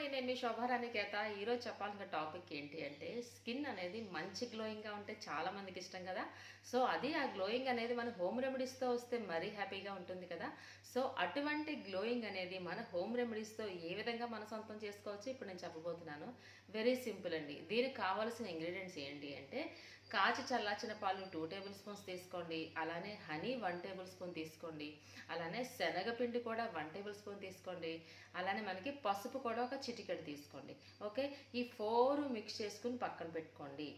అండి. నేను మీ శోభారాణికేత. ఈరోజు చెప్పాల్సిన టాపిక్ ఏంటి అంటే, స్కిన్ అనేది మంచి గ్లోయింగ్గా ఉంటే చాలా మందికి ఇష్టం కదా. సో అది ఆ గ్లోయింగ్ అనేది మన హోమ్ రెమెడీస్తో వస్తే మరీ హ్యాపీగా ఉంటుంది కదా. సో అటువంటి గ్లోయింగ్ అనేది మన హోమ్ రెమెడీస్తో ఏ విధంగా మన సొంతం చేసుకోవచ్చు ఇప్పుడు నేను చెప్పబోతున్నాను. వెరీ సింపుల్ అండి. దీనికి కావాల్సిన ఇంగ్రీడియంట్స్ ఏంటి అంటే, కాచి చల్లార్చిన పాలు 2 టేబుల్ స్పూన్స్ తీసుకోండి. అలానే హనీ 1 టేబుల్ స్పూన్ తీసుకోండి. అలానే శనగపిండి కూడా 1 టేబుల్ స్పూన్ తీసుకోండి. అలానే మనకి పసుపు కూడా ఒక చిటికెడు తీసుకోండి. ఓకే, ఈ 4 మిక్స్ చేసుకుని పక్కన పెట్టుకోండి.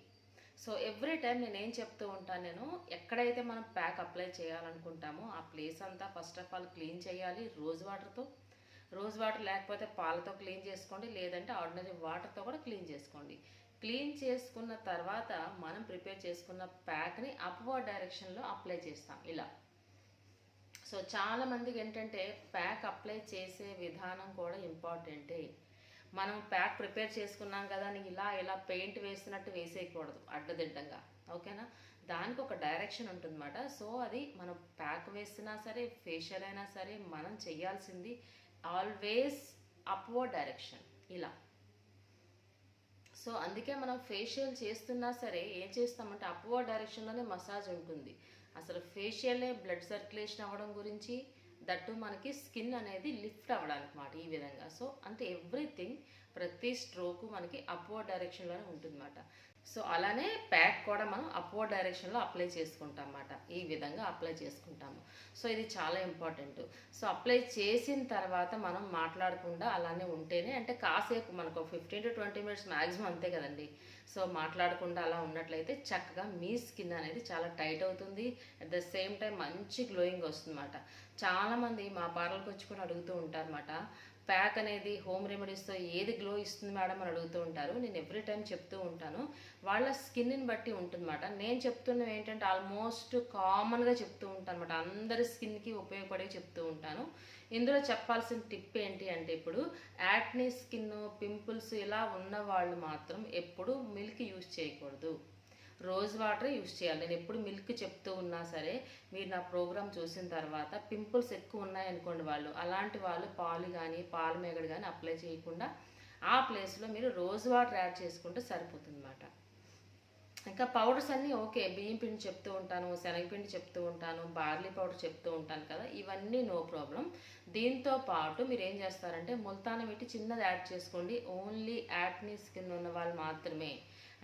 సో ఎవ్రీ టైం నేను ఏం చెప్తూ ఉంటాను, నేను ఎక్కడైతే మనం ప్యాక్ అప్లై చేయాలనుకుంటామో ఆ ప్లేస్ అంతా ఫస్ట్ ఆఫ్ ఆల్ క్లీన్ చేయాలి రోజ్ వాటర్తో. రోజ్ వాటర్ లేకపోతే పాలతో క్లీన్ చేసుకోండి, లేదంటే ఆర్డినరీ వాటర్తో కూడా క్లీన్ చేసుకోండి. క్లీన్ చేసుకున్న తర్వాత మనం ప్రిపేర్ చేసుకున్న ప్యాక్ని అప్వర్డ్ డైరెక్షన్లో అప్లై చేస్తాం ఇలా. సో చాలామందికి ఏంటంటే ప్యాక్ అప్లై చేసే విధానం కూడా ఇంపార్టెంటే. మనం ప్యాక్ ప్రిపేర్ చేసుకున్నాం కదా అని ఇలా ఇలా పెయింట్ వేసినట్టు వేసేయకూడదు అడ్డదిడ్డంగా. ఓకేనా, దానికి ఒక డైరెక్షన్ ఉంటుందన్నమాట. సో అది మనం ప్యాక్ వేసినా సరే, ఫేషియల్ అయినా సరే, మనం చేయాల్సింది ఆల్వేస్ అప్వర్డ్ డైరెక్షన్ ఇలా. సో అందుకే మనం ఫేషియల్ చేస్తున్నా సరే ఏం చేస్తామంటే అప్వర్డ్ డైరెక్షన్లోనే మసాజ్ ఉంటుంది. అసలు ఫేషియలే బ్లడ్ సర్క్యులేషన్ అవ్వడం గురించి, దట్టు మనకి స్కిన్ అనేది లిఫ్ట్ అవ్వడానికి మాట ఈ విధంగా. సో అంటే ఎవ్రీథింగ్, ప్రతి స్ట్రోకు మనకి అప్వర్డ్ డైరెక్షన్లోనే ఉంటుందన్నమాట. సో అలానే ప్యాక్ కూడా మనం అప్వర్డ్ డైరెక్షన్లో అప్లై చేసుకుంటాం అన్నమాట. ఈ విధంగా అప్లై చేసుకుంటాము. సో ఇది చాలా ఇంపార్టెంట్. సో అప్లై చేసిన తర్వాత మనం మాట్లాడకుండా అలానే ఉంటేనే, అంటే కాసేపు మనకు 15 to 20 మినిట్స్ మ్యాక్సిమం అంతే కదండి. సో మాట్లాడకుండా అలా ఉన్నట్లయితే చక్కగా మీ స్కిన్ అనేది చాలా టైట్ అవుతుంది. అట్ ద సేమ్ టైం మంచి గ్లోయింగ్ వస్తుందన్నమాట. చాలామంది మా పార్లర్కి వచ్చి కూడా అడుగుతూ ఉంటారన్నమాట, ప్యాక్ అనేది హోమ్ రెమెడీస్తో ఏది గ్లో ఇస్తుంది మేడం అని అడుగుతూ ఉంటారు. నేను ఎవ్రీ టైం చెప్తూ ఉంటాను, వాళ్ళ స్కిన్ని బట్టి ఉంటుందన్నమాట. నేను చెప్తున్నవి ఏంటంటే ఆల్మోస్ట్ కామన్గా చెప్తూ ఉంటాను అనమాట. అందరి స్కిన్కి ఉపయోగపడే చెప్తూ ఉంటాను. ఇందులో చెప్పాల్సిన టిప్ ఏంటి అంటే, ఇప్పుడు యాక్నీ స్కిన్, పింపుల్స్ ఇలా ఉన్న వాళ్ళు మాత్రం ఎప్పుడు మిల్క్ యూజ్ చేయకూడదు, రోజ్ వాటర్ యూస్ చేయాలి. నేను ఎప్పుడు మిల్క్ చెప్తూ ఉన్నా సరే, మీరు నా ప్రోగ్రామ్ చూసిన తర్వాత పింపుల్స్ ఎక్కువ ఉన్నాయనుకోండి, అలాంటి వాళ్ళు పాలు కానీ పాల మేగడ కానీ అప్లై చేయకుండా ఆ ప్లేస్లో మీరు రోజ్ వాటర్ యాడ్ చేసుకుంటే సరిపోతుంది అన్నమాట. ఇంకా పౌడర్స్ అన్నీ ఓకే, బియ్యం పిండి చెప్తూ ఉంటాను, శనగపిండి చెప్తూ ఉంటాను, బార్లీ పౌడర్ చెప్తూ ఉంటాను కదా, ఇవన్నీ నో ప్రాబ్లం. దీంతో పాటు మీరు ఏం చేస్తారంటే ముల్తాన పెట్టి చిన్నది యాడ్ చేసుకోండి. ఓన్లీ యాక్నీ స్కిన్ ఉన్న వాళ్ళు మాత్రమే,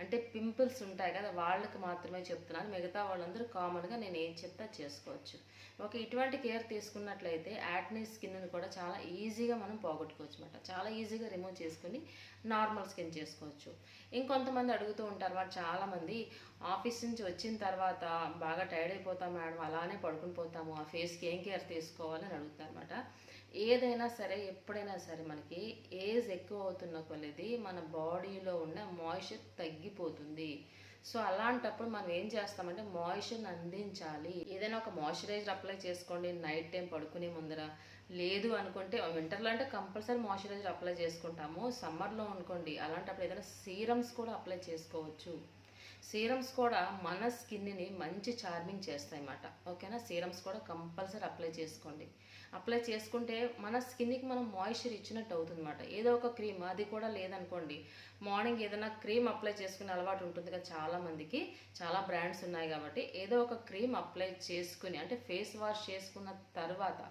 అంటే పింపుల్స్ ఉంటాయి కదా వాళ్ళకి మాత్రమే చెప్తున్నాను. మిగతా వాళ్ళందరూ కామన్గా నేను ఏం చెప్తా చేసుకోవచ్చు. ఓకే, ఇటువంటి కేర్ తీసుకున్నట్లయితే యాక్నీ స్కిన్ని కూడా చాలా ఈజీగా మనం పోగొట్టుకోవచ్చు అనమాట. చాలా ఈజీగా రిమూవ్ చేసుకుని నార్మల్ స్కిన్ చేసుకోవచ్చు. ఇంకొంతమంది అడుగుతూ ఉంటారు మరి, చాలామంది ఆఫీస్ నుంచి వచ్చిన తర్వాత బాగా టైర్డ్ అయిపోతాం మేడం, అలానే పడుకుని పోతాము, ఆ ఫేస్కి ఏం కేర్ తీసుకోవాలని అడుగుతారు అనమాట. ఏదైనా సరే, ఎప్పుడైనా సరే మనకి ఏజ్ ఎక్కువ అవుతున్న కొలది మన బాడీలో ఉన్న మాయిశ్చర్ తగ్గిపోతుంది. సో అలాంటప్పుడు మనం ఏం చేస్తామంటే మాయిశ్చర్ని అందించాలి. ఏదైనా ఒక మాయిశ్చరైజర్ అప్లై చేసుకోండి నైట్ టైం పడుకునే ముందర. లేదు అనుకుంటే వింటర్లో అంటే కంపల్సరీ మాయిశ్చరైజర్ అప్లై చేసుకుంటాము. సమ్మర్లో అనుకోండి అలాంటప్పుడు ఏదైనా సీరమ్స్ కూడా అప్లై చేసుకోవచ్చు. సీరమ్స్ కూడా మన స్కిన్ని మంచి చార్మింగ్ చేస్తాయి అన్నమాట. ఓకేనా, సీరమ్స్ కూడా కంపల్సరీ అప్లై చేసుకోండి. అప్లై చేసుకుంటే మన స్కిన్కి మనం మాయిశ్చర్ ఇచ్చినట్టు అవుతుంది అన్నమాట. ఏదో ఒక క్రీమ్, అది కూడా లేదనుకోండి, మార్నింగ్ ఏదైనా క్రీమ్ అప్లై చేసుకునే అలవాటు ఉంటుంది కదా చాలామందికి, చాలా బ్రాండ్స్ ఉన్నాయి కాబట్టి ఏదో ఒక క్రీమ్ అప్లై చేసుకుని, అంటే ఫేస్ వాష్ చేసుకున్న తర్వాత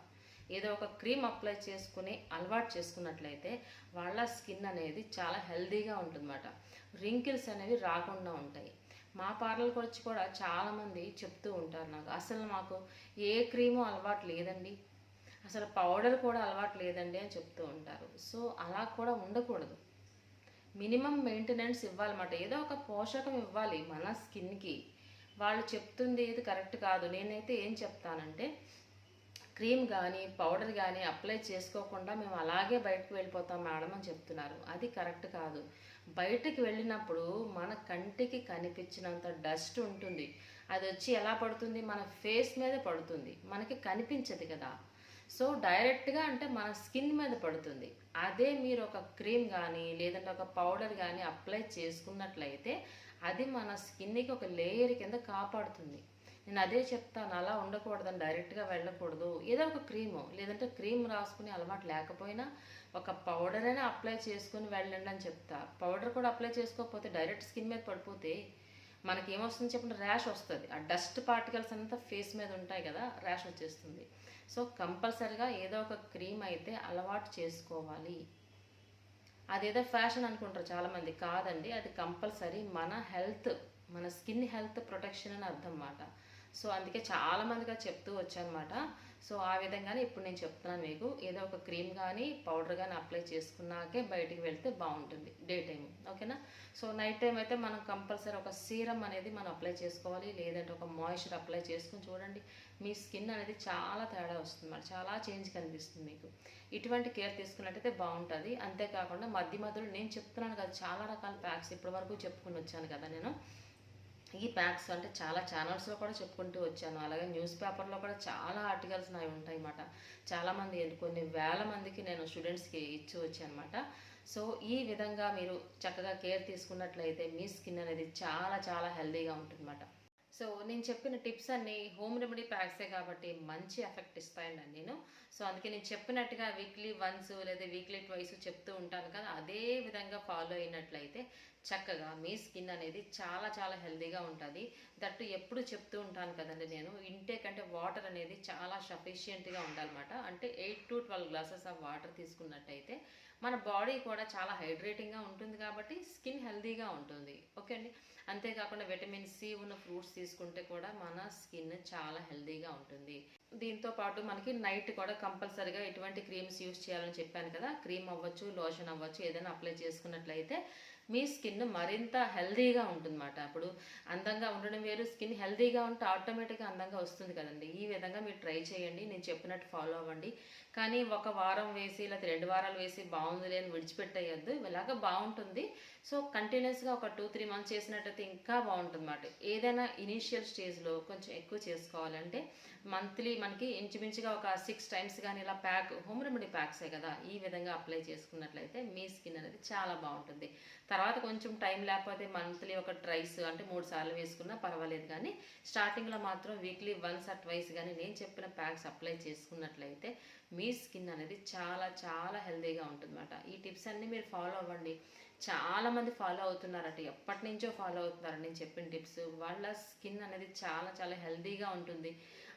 ఏదో ఒక క్రీమ్ అప్లై చేసుకుని అలవాటు చేసుకున్నట్లయితే వాళ్ళ స్కిన్ అనేది చాలా హెల్దీగా ఉంటుందన్నమాట. రింకిల్స్ అనేవి రాకుండా ఉంటాయి. మా పార్లర్కి వచ్చి కూడా చాలామంది చెప్తూ ఉంటారు నాకు, అసలు మాకు ఏ క్రీము అలవాటు లేదండి, అసలు పౌడర్ కూడా అలవాటు లేదండి అని చెప్తూ ఉంటారు. సో అలా కూడా ఉండకూడదు. మినిమం మెయింటెనెన్స్ ఇవ్వాలన్నమాట. ఏదో ఒక పోషకం ఇవ్వాలి మన స్కిన్కి. వాళ్ళు చెప్తుంది ఏది కరెక్ట్ కాదు. నేనైతే ఏం చెప్తానంటే, క్రీమ్ కానీ పౌడర్ కానీ అప్లై చేసుకోకుండా మేము అలాగే బయటకు వెళ్ళిపోతాం మేడం అని చెప్తున్నారు. అది కరెక్ట్ కాదు. బయటకు వెళ్ళినప్పుడు మన కంటికి కనిపించినంత డస్ట్ ఉంటుంది, అది వచ్చి ఎలా పడుతుంది, మన ఫేస్ మీద పడుతుంది, మనకి కనిపించదు కదా. సో డైరెక్ట్గా అంటే మన స్కిన్ మీద పడుతుంది. అదే మీరు ఒక క్రీమ్ కానీ లేదంటే ఒక పౌడర్ కానీ అప్లై చేసుకున్నట్లయితే అది మన స్కిన్కి ఒక లేయర్ కింద కాపాడుతుంది. నేను అదే చెప్తాను, అలా ఉండకూడదని, డైరెక్ట్గా వెళ్ళకూడదు. ఏదో ఒక క్రీము, లేదంటే క్రీమ్ రాసుకునే అలవాటు లేకపోయినా ఒక పౌడర్ అయినా అప్లై చేసుకుని వెళ్ళండి అని చెప్తా. పౌడర్ కూడా అప్లై చేసుకోకపోతే డైరెక్ట్ స్కిన్ మీద పడిపోతే మనకి ఏమొస్తుంది చెప్పండి, ర్యాష్ వస్తుంది. ఆ డస్ట్ పార్టికల్స్ అంతా ఫేస్ మీద ఉంటాయి కదా, ర్యాష్ వచ్చేస్తుంది. సో కంపల్సరిగా ఏదో ఒక క్రీమ్ అయితే అలవాటు చేసుకోవాలి. అదేదో ఫ్యాషన్ అనుకుంటారు చాలామంది, కాదండి, అది కంపల్సరీ మన హెల్త్, మన స్కిన్ హెల్త్ ప్రొటెక్షన్ అని అర్థం అన్నమాట. సో అందుకే చాలామందిగా చెప్తూ వచ్చానమాట. సో ఆ విధంగానే ఇప్పుడు నేను చెప్తున్నాను మీకు, ఏదో ఒక క్రీమ్ కానీ పౌడర్ కానీ అప్లై చేసుకున్నాకే బయటికి వెళ్తే బాగుంటుంది డే టైం, ఓకేనా. సో నైట్ టైం అయితే మనం కంపల్సరీ ఒక సీరం అనేది మనం అప్లై చేసుకోవాలి, లేదంటే ఒక మాయిశ్చర్ అప్లై చేసుకుని చూడండి, మీ స్కిన్ అనేది చాలా తేడా వస్తుంది అన్నమాట, చాలా చేంజ్ కనిపిస్తుంది మీకు. ఇటువంటి కేర్ తీసుకున్నట్టయితే బాగుంటుంది. అంతేకాకుండా మధ్య మధ్యలో నేను చెప్తున్నాను కదా, చాలా రకాల ప్యాక్స్ ఇప్పటి వరకు చెప్పుకుని వచ్చాను కదా నేను. ఈ ప్యాక్స్ అంటే చాలా ఛానల్స్లో కూడా చెప్పుకుంటూ వచ్చాను, అలాగే న్యూస్ పేపర్లో కూడా చాలా ఆర్టికల్స్ నావి ఉంటాయి అన్నమాట. చాలామంది, కొన్ని వేల మందికి నేను స్టూడెంట్స్కి ఇచ్చి వచ్చాను అనమాట. సో ఈ విధంగా మీరు చక్కగా కేర్ తీసుకున్నట్లయితే మీ స్కిన్ అనేది చాలా చాలా హెల్తీగా ఉంటుందన్నమాట. సో నేను చెప్పిన టిప్స్ అన్నీ హోమ్ రెమెడీ ప్యాక్సే కాబట్టి మంచి ఎఫెక్ట్ ఇస్తాయండి నేను. సో అందుకే నేను చెప్పినట్టుగా వీక్లీ వన్స్ లేదా వీక్లీ ట్వైస్ చెప్తూ ఉంటాను కదా, అదే విధంగా ఫాలో అయినట్లయితే చక్కగా మీ స్కిన్ అనేది చాలా చాలా హెల్తీగా ఉంటుంది. దట్టు ఎప్పుడు చెప్తూ ఉంటాను కదండి నేను, ఇంటేక్ అంటే వాటర్ అనేది చాలా సఫిషియెంట్గా ఉండాలన్నమాట. అంటే 8 to 12 గ్లాసెస్ ఆఫ్ వాటర్ తీసుకున్నట్టయితే మన బాడీ కూడా చాలా హైడ్రేటింగ్గా ఉంటుంది కాబట్టి స్కిన్ హెల్తీగా ఉంటుంది, ఓకే అండి. అంతేకాకుండా విటమిన్ సి ఉన్న ఫ్రూట్స్ తీసుకుంటే కూడా మన స్కిన్ చాలా హెల్తీగా ఉంటుంది. దీంతో పాటు మనకి నైట్ కూడా కంపల్సరీగా ఎటువంటి క్రీమ్స్ యూస్ చేయాలని చెప్పాను కదా, క్రీమ్ అవ్వచ్చు, లోషన్ అవ్వచ్చు, ఏదైనా అప్లై చేసుకున్నట్లయితే మీ స్కిన్ మరింత హెల్తీగా ఉంటుందన్నమాట. అప్పుడు అందంగా ఉండడం వేరు, స్కిన్ హెల్తీగా ఉంటే ఆటోమేటిక్గా అందంగా వస్తుంది కదండి. ఈ విధంగా మీరు ట్రై చేయండి, నేను చెప్పినట్టు ఫాలో అవ్వండి. కానీ ఒక వారం వేసి లేకపోతే 2 వారాలు వేసి బాగుంది అని విడిచిపెట్టేయద్దు, ఇలాగ బాగుంటుంది. సో కంటిన్యూస్గా ఒక 2-3 మంత్స్ చేసినట్టయితే ఇంకా బాగుంటుంది అన్నమాట. ఏదైనా ఇనీషియల్ స్టేజ్లో కొంచెం ఎక్కువ చేసుకోవాలంటే మంత్లీ మనకి ఇంచుమించుగా ఒక 6 times కానీ ఇలా హోమ్ రెమెడీ ప్యాక్సే కదా, ఈ విధంగా అప్లై చేసుకున్నట్లయితే మీ స్కిన్ అనేది చాలా బాగుంటుంది. తర్వాత కొంచెం టైం లేకపోతే మంత్లీ ఒక ట్రైస్ అంటే 3 సార్లు వేసుకున్నా పర్వాలేదు, కానీ స్టార్టింగ్లో మాత్రం వీక్లీ వన్స్ ఆర్ ట్వైస్ కానీ నేను చెప్పిన ప్యాక్స్ అప్లై చేసుకున్నట్లయితే మీ స్కిన్ అనేది చాలా చాలా హెల్తీగా ఉంటుందన్నమాట. ఈ టిప్స్ అన్నీ మీరు ఫాలో అవ్వండి. చాలామంది ఫాలో అవుతున్నారట, ఎప్పటి నుంచో ఫాలో అవుతున్నారు నేను చెప్పిన టిప్స్. వాళ్ళ స్కిన్ అనేది చాలా చాలా హెల్తీగా ఉంటుంది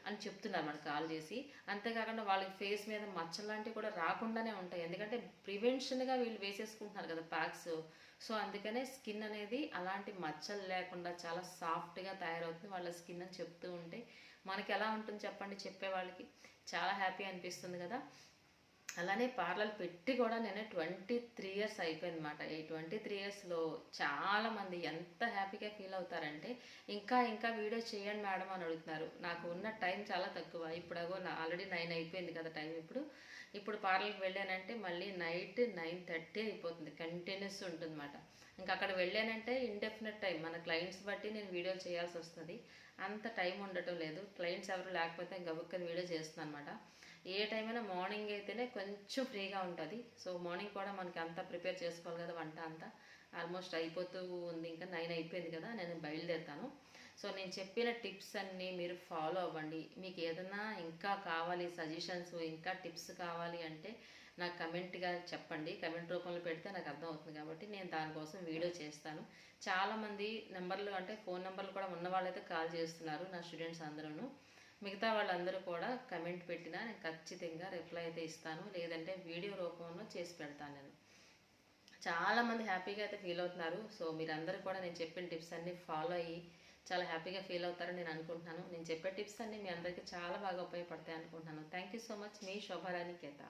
అని చెప్తున్నారు మనకు కాల్ చేసి. అంతేకాకుండా వాళ్ళకి ఫేస్ మీద మచ్చలు లాంటివి కూడా రాకుండానే ఉంటాయి, ఎందుకంటే ప్రివెన్షన్గా వీళ్ళు వేసేసుకుంటున్నారు కదా ప్యాక్స్. సో అందుకనే స్కిన్ అనేది అలాంటి మచ్చలు లేకుండా చాలా సాఫ్ట్గా తయారవుతుంది వాళ్ళ స్కిన్ అని చెప్తూ ఉంటే మనకి ఎలా ఉంటుంది చెప్పండి, చెప్పే వాళ్ళకి చాలా హ్యాపీ అనిపిస్తుంది కదా. అలానే పార్లర్ పెట్టి కూడా నేను 23 years అయిపోయింది అనమాట. ఈ 23 yearsలో చాలామంది ఎంత హ్యాపీగా ఫీల్ అవుతారంటే, ఇంకా ఇంకా వీడియో చేయండి మేడం అని అడుగుతున్నారు. నాకు ఉన్న టైం చాలా తక్కువ. ఇప్పుడు ఆల్రెడీ 9 అయిపోయింది కదా టైం. ఇప్పుడు పార్లర్కి వెళ్ళానంటే మళ్ళీ నైట్ 9:30 అయిపోతుంది, కంటిన్యూస్ ఉంటుందన్నమాట. ఇంకా అక్కడ వెళ్ళానంటే ఇండెఫినెట్ టైం, మన క్లయింట్స్ బట్టి నేను వీడియోలు చేయాల్సి వస్తుంది. అంత టైం ఉండటం లేదు, క్లయింట్స్ ఎవరు లేకపోతే గబుక్కని వీడియో చేస్తున్నాను అనమాట. ఏ టైం అయినా మార్నింగ్ అయితేనే కొంచెం ఫ్రీగా ఉంటుంది. సో మార్నింగ్ కూడా మనకి అంతా ప్రిపేర్ చేసుకోవాలి కదా, వంట అంతా ఆల్మోస్ట్ అయిపోతూ ఉంది. ఇంకా 9 అయిపోయింది కదా, నేను బయలుదేరుతాను. సో నేను చెప్పిన టిప్స్ అన్నీ మీరు ఫాలో అవ్వండి. మీకు ఏదైనా ఇంకా కావాలి, సజెషన్స్ ఇంకా టిప్స్ కావాలి అంటే నాకు కమెంట్గా చెప్పండి. కమెంట్ రూపంలో పెడితే నాకు అర్థం అవుతుంది కాబట్టి నేను దానికోసం వీడియో చేస్తాను. చాలామంది నెంబర్లు అంటే ఫోన్ నెంబర్లు కూడా ఉన్న వాళ్ళైతే కాల్ చేస్తున్నారు నా స్టూడెంట్స్ అందరూ. మిగతా వాళ్ళందరూ కూడా కమెంట్ పెట్టినా నేను ఖచ్చితంగా రిప్లై అయితే ఇస్తాను, లేదంటే వీడియో రూపంలో చేసి పెడతాను నేను. చాలామంది హ్యాపీగా అయితే ఫీల్ అవుతున్నారు. సో మీరందరూ కూడా నేను చెప్పిన టిప్స్ అన్నీ ఫాలో అయ్యి చాలా హ్యాపీగా ఫీల్ అవుతారని నేను అనుకుంటున్నాను. నేను చెప్పే టిప్స్ అన్నీ మీ అందరికీ చాలా బాగా ఉపయోగపడతాయి అనుకుంటున్నాను. Thank you so much. మీ శోభారాణి కేత.